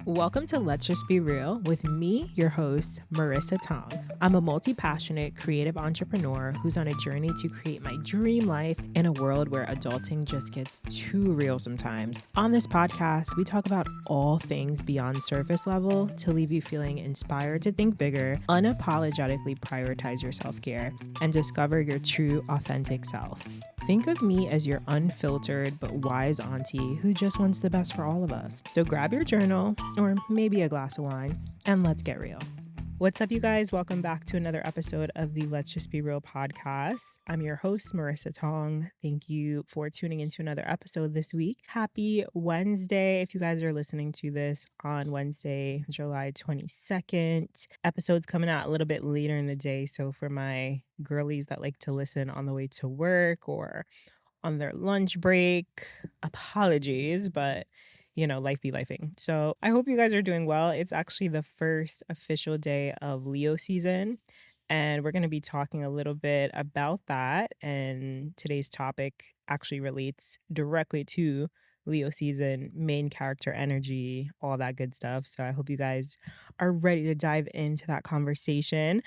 Welcome to Let's Just Be Real with me, your host, Marissa Tonge. I'm a multi-passionate creative entrepreneur who's on a journey to create my dream life in a world where adulting just gets too real sometimes. On this podcast, we talk about all things beyond surface level to leave you feeling inspired to think bigger, unapologetically prioritize your self-care, and discover your true, authentic self. Think of me as your unfiltered but wise auntie who just wants the best for all of us. So grab your journal or maybe a glass of wine and let's get real. What's up, you guys? Welcome back to another episode of the Let's Just Be Real podcast. I'm your host, Marissa Tonge. Thank you for tuning into another episode this week. Happy Wednesday. If you guys are listening to this on Wednesday, July 22nd, episode's coming out a little bit later in the day. So for my girlies that like to listen on the way to work or on their lunch break, apologies, but life be lifing. So I hope you guys are doing well. It's actually the first official day of Leo season, and we're going to be talking a little bit about that. And today's topic actually relates directly to Leo season, main character energy, all that good stuff. So I hope you guys are ready to dive into that conversation.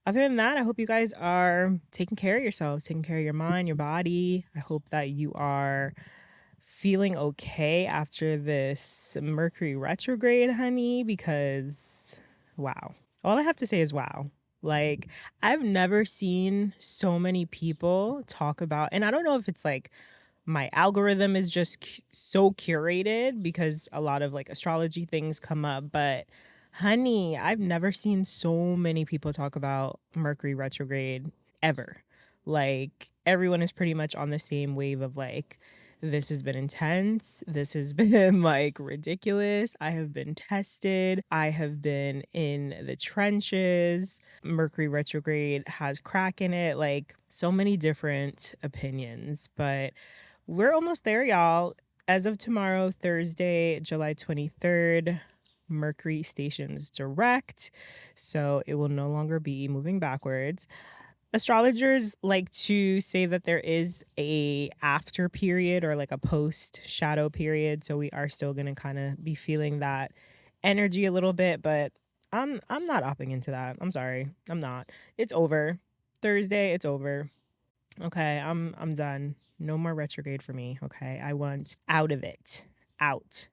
Other than that, I hope you guys are taking care of yourselves, taking care of your mind, your body. I hope that you are feeling okay after this Mercury retrograde, honey, because wow. All I have to say is wow. Like, I've never seen so many people talk about, and I don't know if it's like my algorithm is just so curated because a lot of like astrology things come up, but honey, I've never seen so many people talk about Mercury retrograde ever. Like, everyone is pretty much on the same wave of like, this has been intense. This has been like ridiculous. I have been tested. I have been in the trenches. Mercury retrograde has crack in it. Like, so many different opinions, but we're almost there, y'all. As of tomorrow, Thursday, July 23rd, Mercury stations direct, so it will no longer be moving backwards. Astrologers like to say that there is a after period or like a post shadow period, so we are still going to kind of be feeling that energy a little bit, but I'm not opting into that. I'm sorry. I'm not. It's over. Thursday, it's over. Okay, I'm done. No more retrograde for me, okay? I want out of it. Out.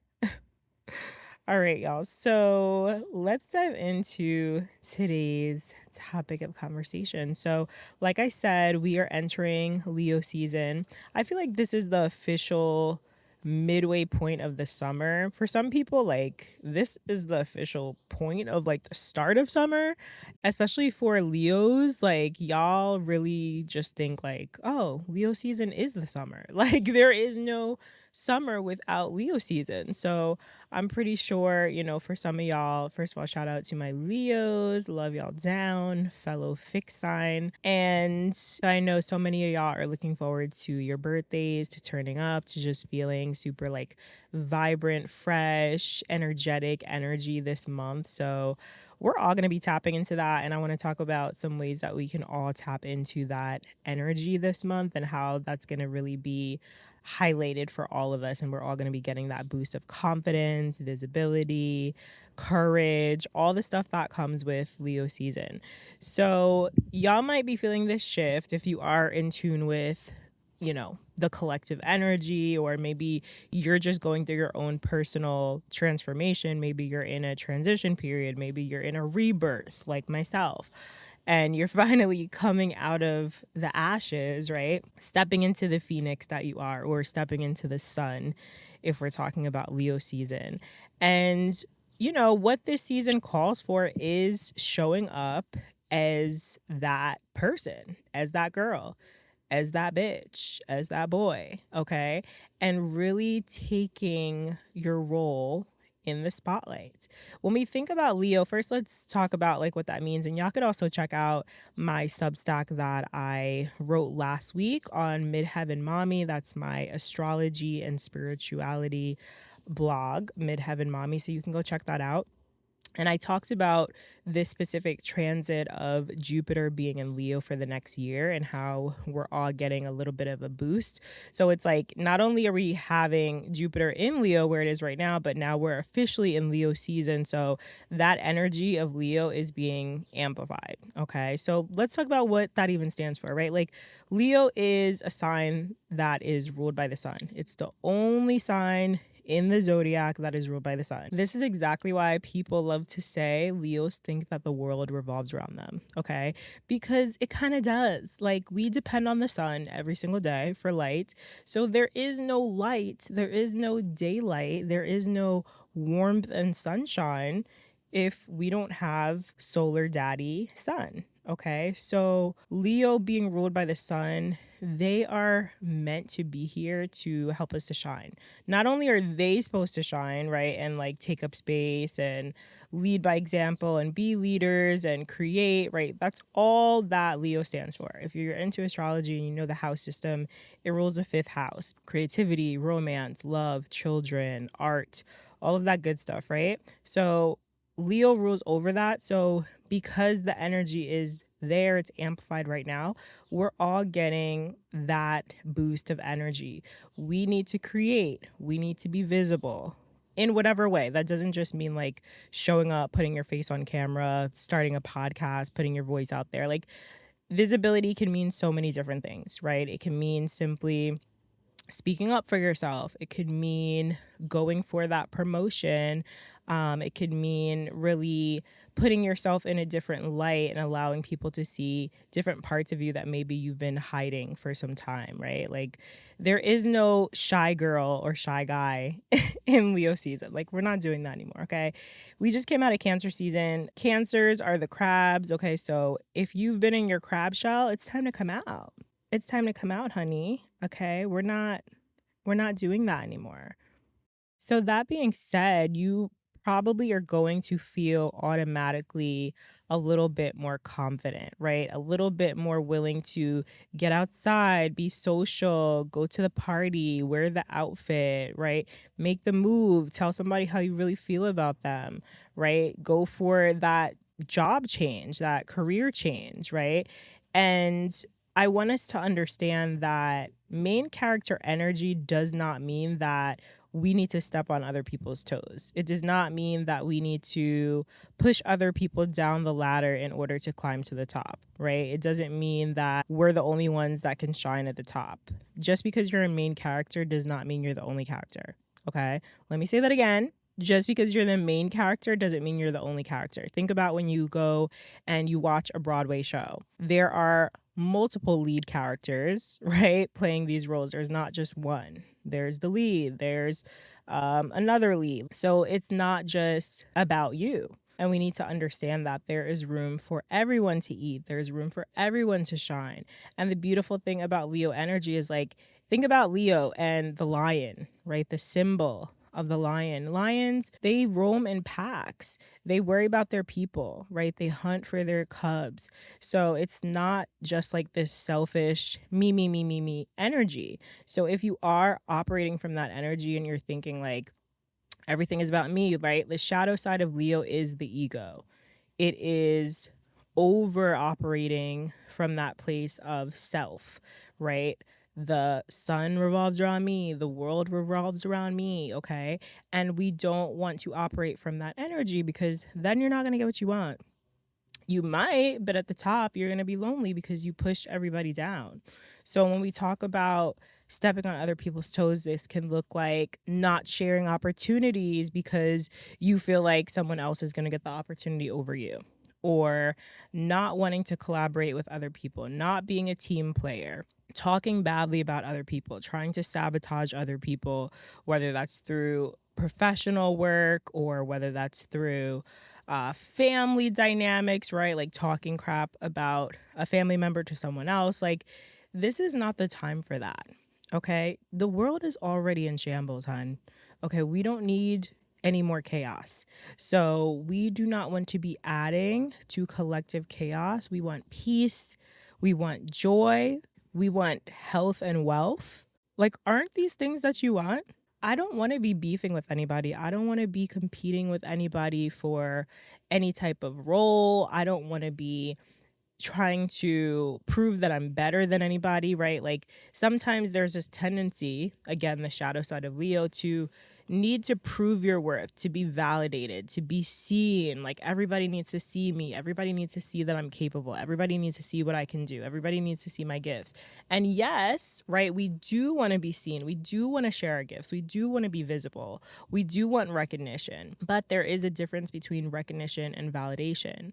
All right, y'all. So let's dive into today's topic of conversation. So, like I said, we are entering Leo season. I feel like this is the official midway point of the summer. For some people, like, this is the official point of like the start of summer, especially for Leos. Like, y'all really just think like, oh, Leo season is the summer. Like, there is no summer without Leo season. So I'm pretty sure, for some of y'all, first of all, shout out to my Leos, love y'all down, fellow fixed sign. And I know so many of y'all are looking forward to your birthdays, to turning up, to just feeling super like vibrant, fresh, energetic energy this month. So we're all going to be tapping into that. And I want to talk about some ways that we can all tap into that energy this month and how that's going to really be highlighted for all of us, and we're all going to be getting that boost of confidence, visibility, courage, all the stuff that comes with Leo season. So y'all might be feeling this shift if you are in tune with the collective energy, or maybe you're just going through your own personal transformation. Maybe you're in a transition period, maybe you're in a rebirth like myself, and you're finally coming out of the ashes, right? Stepping into the phoenix that you are, or stepping into the sun, if we're talking about Leo season. And, what this season calls for is showing up as that person, as that girl, as that bitch, as that boy, okay? And really taking your role in the spotlight. When we think about Leo, first let's talk about like what that means. And y'all could also check out my Substack that I wrote last week on Midheaven Mommy. That's my astrology and spirituality blog, Midheaven Mommy. So you can go check that out. And I talked about this specific transit of Jupiter being in Leo for the next year and how we're all getting a little bit of a boost. So it's like not only are we having Jupiter in Leo where it is right now, but now we're officially in Leo season. So that energy of Leo is being amplified. Okay. So let's talk about what that even stands for, right? Like Leo is a sign that is ruled by the sun. It's the only sign in the zodiac that is ruled by the sun. This is exactly why people love to say Leos think that the world revolves around them, okay? Because it kind of does. Like, we depend on the sun every single day for light. So there is no light, there is no daylight, there is no warmth and sunshine if we don't have solar daddy sun. Okay, so Leo being ruled by the sun, they are meant to be here to help us to shine. Not only are they supposed to shine, right, and like take up space and lead by example and be leaders and create, right? That's all that Leo stands for. If you're into astrology and you know the house system, it rules the fifth house: creativity, romance, love, children, art, all of that good stuff, right? So Leo rules over that. So because the energy is there, it's amplified right now, we're all getting that boost of energy. We need to create, we need to be visible in whatever way. That doesn't just mean like showing up, putting your face on camera, starting a podcast, putting your voice out there. Like visibility can mean so many different things, right? It can mean simply speaking up for yourself. It could mean going for that promotion. It could mean really putting yourself in a different light and allowing people to see different parts of you that maybe you've been hiding for some time, right? Like there is no shy girl or shy guy in Leo season. Like we're not doing that anymore, okay? We just came out of Cancer season. Cancers are the crabs, okay? So if you've been in your crab shell, it's time to come out. It's time to come out, honey. Okay? We're not doing that anymore. So that being said, you probably are going to feel automatically a little bit more confident, right? A little bit more willing to get outside, be social, go to the party, wear the outfit, right? Make the move, tell somebody how you really feel about them, right? Go for that job change, that career change, right? And I want us to understand that main character energy does not mean that we need to step on other people's toes. It does not mean that we need to push other people down the ladder in order to climb to the top, right? It doesn't mean that we're the only ones that can shine at the top. Just because you're a main character does not mean you're the only character, okay? Let me say that again. Just because you're the main character doesn't mean you're the only character. Think about when you go and you watch a Broadway show. There are multiple lead characters, right, playing these roles. There's not just one. There's the lead, there's another lead. So it's not just about you. And we need to understand that there is room for everyone to eat. There's room for everyone to shine. And the beautiful thing about Leo energy is like, think about Leo and the lion, right? The symbol of the lion. Lions, they roam in packs. They worry about their people, right? They hunt for their cubs. So it's not just like this selfish me energy. So if you are operating from that energy and you're thinking like everything is about me, right? The shadow side of Leo is the ego. It is over operating from that place of self, right? The sun revolves around me, the world revolves around me, okay? And we don't want to operate from that energy because then you're not going to get what you want. You might, but at the top, you're going to be lonely because you push everybody down. So when we talk about stepping on other people's toes, this can look like not sharing opportunities because you feel like someone else is going to get the opportunity over you, or not wanting to collaborate with other people, not being a team player, talking badly about other people, trying to sabotage other people, whether that's through professional work or whether that's through family dynamics, right? Like talking crap about a family member to someone else. Like, this is not the time for that. Okay. The world is already in shambles, hun. Okay. We don't need any more chaos. So we do not want to be adding to collective chaos. We want peace. We want joy. We want health and wealth. Like, aren't these things that you want? I don't want to be beefing with anybody. I don't want to be competing with anybody for any type of role. I don't want to be trying to prove that I'm better than anybody, right? Like sometimes there's this tendency, again, the shadow side of Leo, to need to prove your worth, to be validated, to be seen. Like everybody needs to see me. Everybody needs to see that I'm capable. Everybody needs to see what I can do. Everybody needs to see my gifts. And yes, right, we do want to be seen. We do want to share our gifts. We do want to be visible. We do want recognition. But there is a difference between recognition and validation,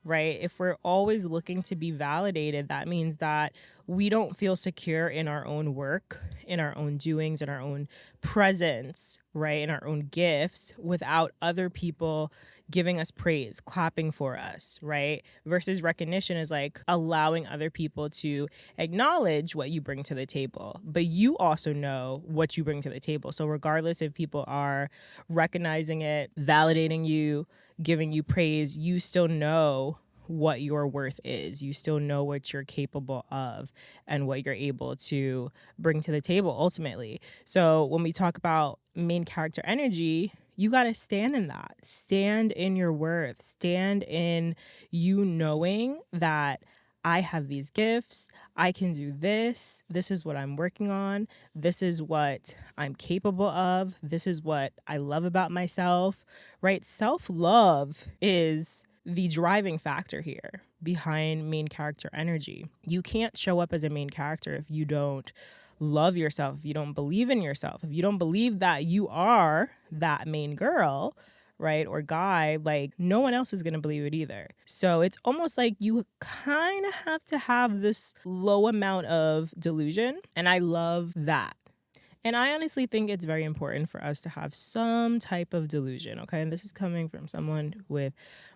right? If we're always looking to be validated, that means that we don't feel secure in our own work, in our own doings, in our own presence, right? In our own gifts without other people giving us praise, clapping for us, right? Versus recognition is like allowing other people to acknowledge what you bring to the table, but you also know what you bring to the table. So regardless if people are recognizing it, validating you, giving you praise, you still know what your worth is. You still know what you're capable of and what you're able to bring to the table ultimately. So when we talk about main character energy, you got to stand in that. Stand in your worth. Stand in you knowing that I have these gifts. I can do this. This is what I'm working on. This is what I'm capable of. This is what I love about myself, right? Self-love is the driving factor here behind main character energy. You can't show up as a main character if you don't love yourself, if you don't believe in yourself, if you don't believe that you are that main girl, right, or guy, like no one else is going to believe it either. So it's almost like you kind of have to have this low amount of delusion. And I love that. And I honestly think it's very important for us to have some type of delusion, okay? And this is coming from someone with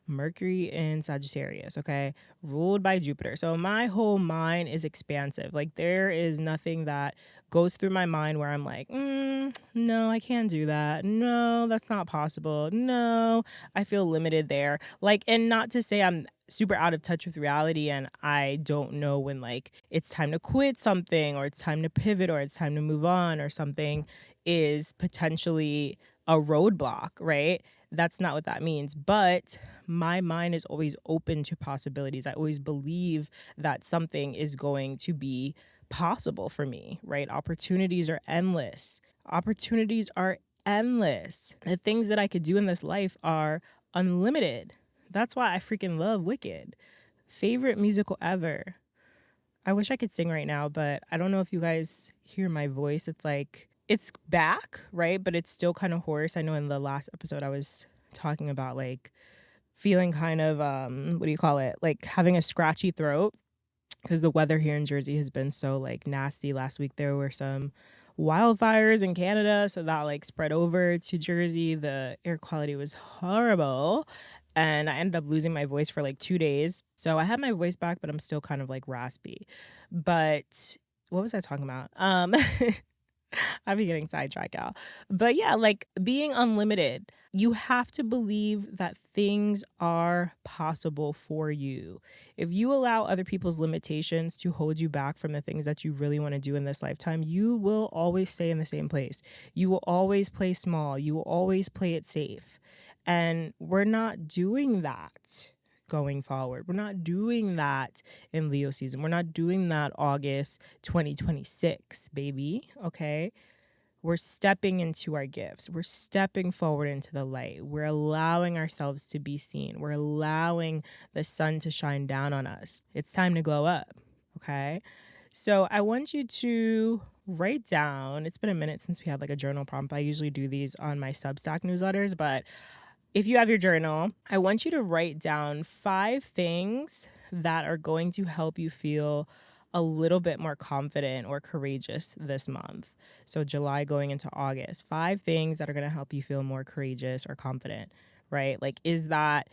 Mercury in Sagittarius, okay? Ruled by Jupiter. So my whole mind is expansive. Like there is nothing that goes through my mind where I'm like, no, I can't do that. No, that's not possible. No, I feel limited there. Like, and not to say I'm super out of touch with reality and I don't know when like it's time to quit something or it's time to pivot or it's time to move on or something is potentially a roadblock, right? That's not what that means. But my mind is always open to possibilities. I always believe that something is going to be possible for me, right? Opportunities are endless. Opportunities are endless. The things that I could do in this life are unlimited. That's why I freaking love Wicked. Favorite musical ever. I wish I could sing right now, but I don't know if you guys hear my voice. It's like, it's back, right? But it's still kind of hoarse. I know in the last episode I was talking about like feeling kind of, what do you call it? Like having a scratchy throat because the weather here in Jersey has been so like nasty. Last week there were some wildfires in Canada, so that like spread over to Jersey. The air quality was horrible and I ended up losing my voice for like 2 days. So I had my voice back, but I'm still kind of like raspy. But what was I talking about? I'll be getting sidetracked out. But yeah, like being unlimited, you have to believe that things are possible for you. If you allow other people's limitations to hold you back from the things that you really want to do in this lifetime, you will always stay in the same place. You will always play small. You will always play it safe. And we're not doing that going forward. We're not doing that in Leo season. We're not doing that August 2026, baby. Okay. We're stepping into our gifts. We're stepping forward into the light. We're allowing ourselves to be seen. We're allowing the sun to shine down on us. It's time to glow up. Okay. So I want you to write down, it's been a minute since we had like a journal prompt. I usually do these on my Substack newsletters, but if you have your journal, I want you to write down 5 things that are going to help you feel a little bit more confident or courageous this month. So July going into August, 5 things that are going to help you feel more courageous or confident, right? Like, is that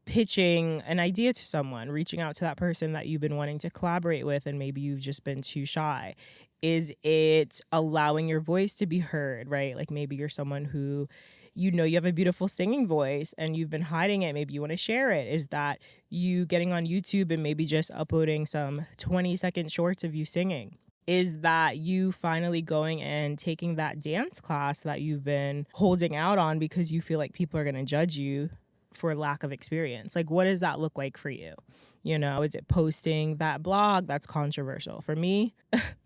pitching an idea to someone, reaching out to that person that you've been wanting to collaborate with and maybe you've just been too shy? Is it allowing your voice to be heard, right? Like maybe you're someone who you know you have a beautiful singing voice and you've been hiding it. Maybe you want to share it. Is that you getting on YouTube and maybe just uploading some 20-second shorts of you singing? Is that you finally going and taking that dance class that you've been holding out on because you feel like people are going to judge you for lack of experience? Like, what does that look like for you? You know, is it posting that blog that's controversial? For me,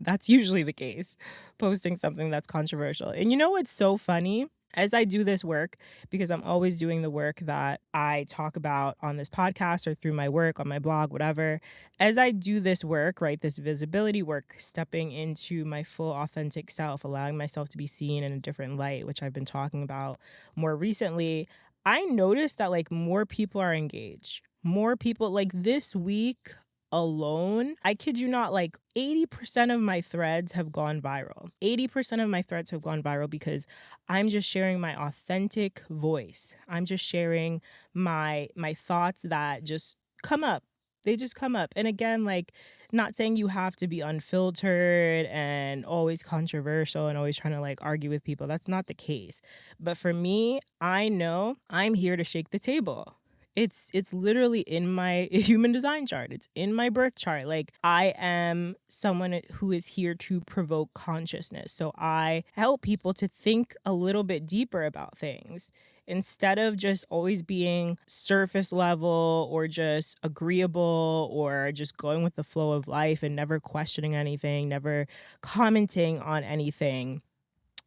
that's usually the case, posting something that's controversial. And you know what's so funny? As I do this work, because I'm always doing the work that I talk about on this podcast or through my work, on my blog, whatever, as I do this work, right, this visibility work, stepping into my full authentic self, allowing myself to be seen in a different light, which I've been talking about more recently, I noticed that like more people are engaged. More people, like this week alone, I kid you not, like 80% of my threads have gone viral. 80% of my threads have gone viral because I'm just sharing my authentic voice. I'm just sharing my thoughts that just come up. They just come up. And again, like, not saying you have to be unfiltered and always controversial and always trying to like argue with people. That's not the case. But for me, I know I'm here to shake the table. It's literally in my human design chart. It's in my birth chart. Like, I am someone who is here to provoke consciousness. So I help people to think a little bit deeper about things instead of just always being surface level or just agreeable or just going with the flow of life and never questioning anything, never commenting on anything,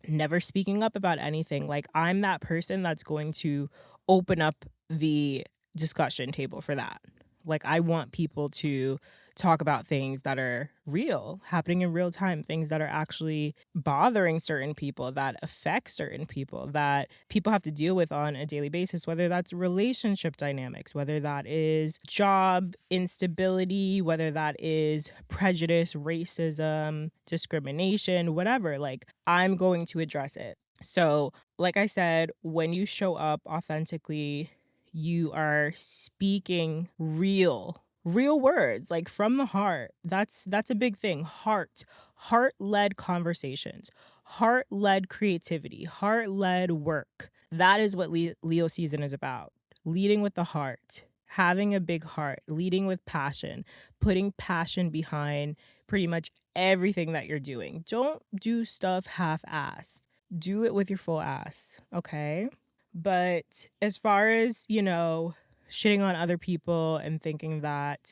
never speaking up about anything. Like, I'm that person that's going to open up the discussion table for that. Like, I want people to talk about things that are real, happening in real time, things that are actually bothering certain people, that affect certain people, that people have to deal with on a daily basis, whether that's relationship dynamics, whether that is job instability, whether that is prejudice, racism, discrimination, whatever. Like, I'm going to address it. So, like I said, when you show up authentically, you are speaking real words, like from the heart. That's a big thing. Heart-led conversations, heart-led creativity, heart-led work. That is what Leo season is about. Leading with the heart, having a big heart, leading with passion, putting passion behind pretty much everything that you're doing. Don't do stuff half-ass. Do it with your full ass, okay? But as far as, you know, shitting on other people and thinking that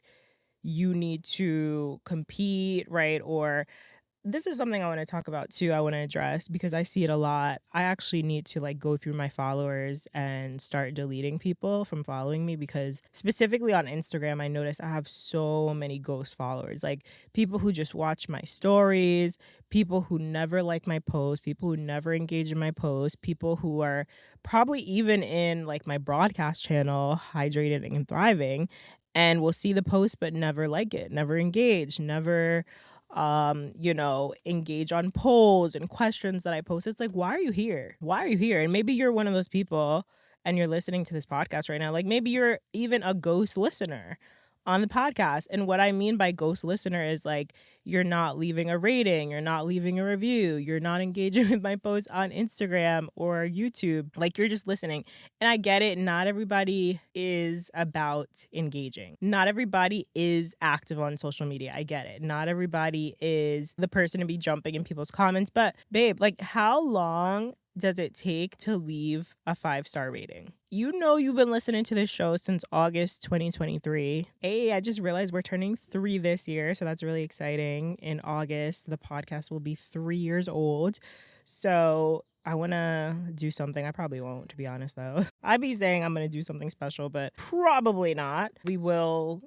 you need to compete, right? Or this is something I want to talk about too. I want to address because I see it a lot. I actually need to like go through my followers and start deleting people from following me because specifically on Instagram, I notice I have so many ghost followers. Like people who just watch my stories, people who never like my posts, people who never engage in my posts, people who are probably even in like my broadcast channel, Hydrated and Thriving, and will see the post but never like it, never engage, never engage on polls and questions that I post. It's like, why are you here? Why are you here? And maybe you're one of those people and you're listening to this podcast right now. Like maybe you're even a ghost listener on the podcast. And what I mean by ghost listener is like, you're not leaving a rating, you're not leaving a review, you're not engaging with my posts on Instagram or YouTube. Like you're just listening. And I get it. Not everybody is about engaging. Not everybody is active on social media. I get it. Not everybody is the person to be jumping in people's comments. But babe, like how long does it take to leave a 5-star rating? You know you've been listening to this show since August 2023. Hey, I just realized we're turning 3 this year, so that's really exciting. In August, the podcast will be 3 years old. So I want to do something. I probably won't, to be honest, though. I'd be saying I'm going to do something special, but probably not. We will,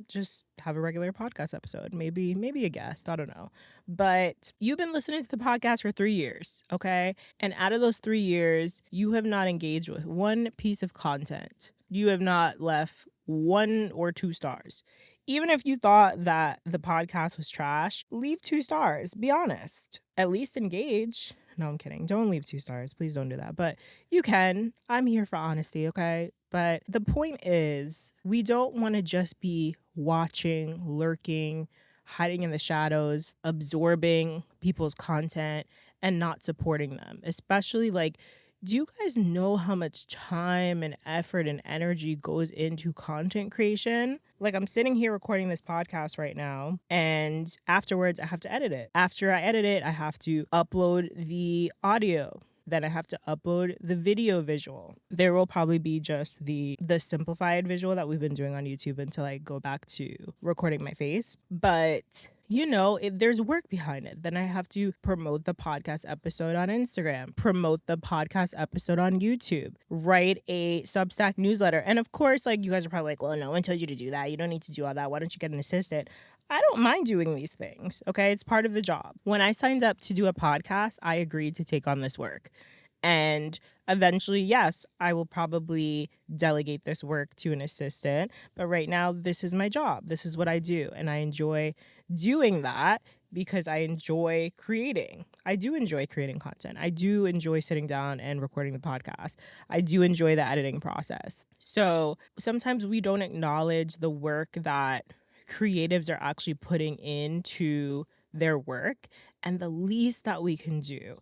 just have a regular podcast episode. Maybe a guest. I don't know. But you've been listening to the podcast for 3 years, okay? And out of those 3 years, you have not engaged with one piece of content. You have not left 1 or 2 stars. Even if you thought that the podcast was trash, leave 2 stars. Be honest. At least engage. No, I'm kidding. Don't leave 2 stars. Please don't do that. But you can. I'm here for honesty, okay? But the point is, we don't want to just be watching, lurking, hiding in the shadows, absorbing people's content and not supporting them. Especially like Do you guys know how much time and effort and energy goes into content creation? Like, I'm sitting here recording this podcast right now, and afterwards I have to edit it. After I edit it, I have to upload the audio. Then I have to upload the video visual. There will probably be just the simplified visual that we've been doing on YouTube until I go back to recording my face. But there's work behind it. Then I have to promote the podcast episode on Instagram, promote the podcast episode on YouTube, write a Substack newsletter. And of course, like, you guys are probably like, well, no one told you to do that. You don't need to do all that. Why don't you get an assistant? I don't mind doing these things, okay? It's part of the job. When I signed up to do a podcast, I agreed to take on this work. And eventually, yes, I will probably delegate this work to an assistant. But right now, this is my job. This is what I do. And I enjoy doing that because I enjoy creating. I do enjoy creating content. I do enjoy sitting down and recording the podcast. I do enjoy the editing process. So sometimes we don't acknowledge the work that creatives are actually putting into their work. And the least that we can do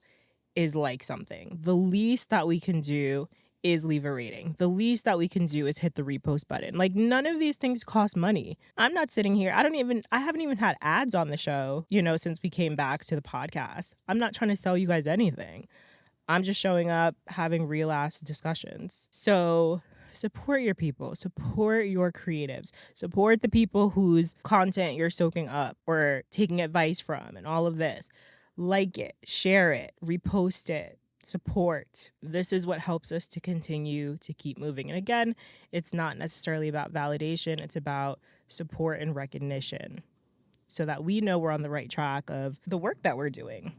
is like something. The least that we can do is leave a rating. The least that we can do is hit the repost button. Like, none of these things cost money. I'm not sitting here. I haven't even had ads on the show, since we came back to the podcast. I'm not trying to sell you guys anything. I'm just showing up, having real ass discussions. So support your people, support your creatives, support the people whose content you're soaking up or taking advice from and all of this. Like it, share it, repost it, support. This is what helps us to continue to keep moving. And again, it's not necessarily about validation. It's about support and recognition so that we know we're on the right track of the work that we're doing.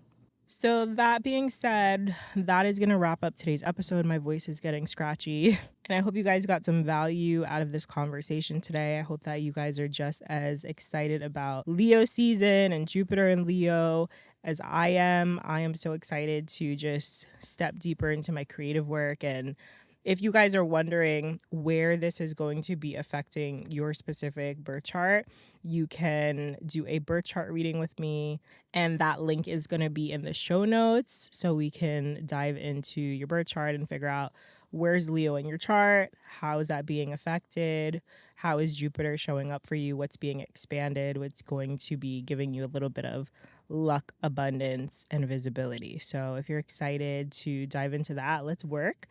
So that being said, that is going to wrap up today's episode. My voice is getting scratchy, and I hope you guys got some value out of this conversation today. I hope that you guys are just as excited about Leo season and Jupiter in Leo as I am. I am so excited to just step deeper into my creative work. And if you guys are wondering where this is going to be affecting your specific birth chart, you can do a birth chart reading with me, and that link is going to be in the show notes so we can dive into your birth chart and figure out where's Leo in your chart, how is that being affected, how is Jupiter showing up for you, what's being expanded, what's going to be giving you a little bit of luck, abundance, and visibility. So if you're excited to dive into that, let's work.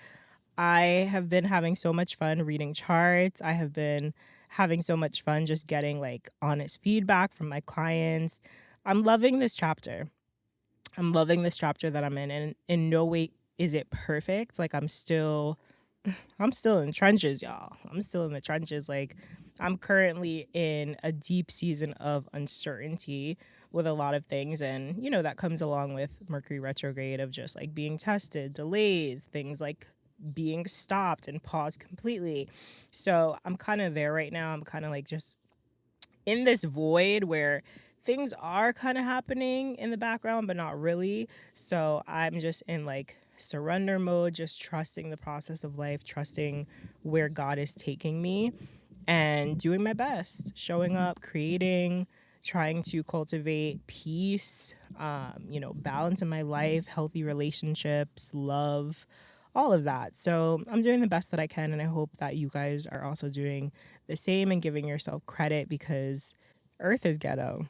I have been having so much fun reading charts. I have been having so much fun just getting like honest feedback from my clients. I'm loving this chapter. I'm loving this chapter that I'm in, and in no way is it perfect. Like, I'm still in trenches, y'all. I'm still in the trenches. Like, I'm currently in a deep season of uncertainty with a lot of things, and that comes along with Mercury retrograde of just like being tested, delays, things like being stopped and paused completely. So I'm kind of there right now. I'm kind of like just in this void where things are kind of happening in the background, but not really. So I'm just in like surrender mode, just trusting the process of life, trusting where God is taking me, and doing my best, showing up, creating, trying to cultivate peace, balance in my life, healthy relationships, love, all of that. So I'm doing the best that I can, and I hope that you guys are also doing the same and giving yourself credit, because Earth is ghetto.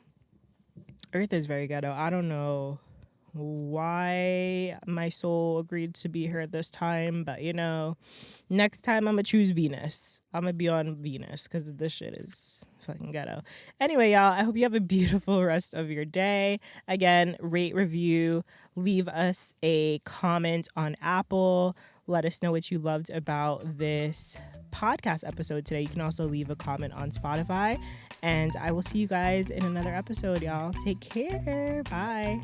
Earth is very ghetto. I don't know why my soul agreed to be here at this time, but next time I'm gonna choose Venus. I'm gonna be on Venus because this shit is fucking ghetto. Anyway, y'all, I hope you have a beautiful rest of your day. Again, rate, review, leave us a comment on Apple. Let us know what you loved about this podcast episode today. You can also leave a comment on Spotify, and I will see you guys in another episode, y'all. Take care. Bye.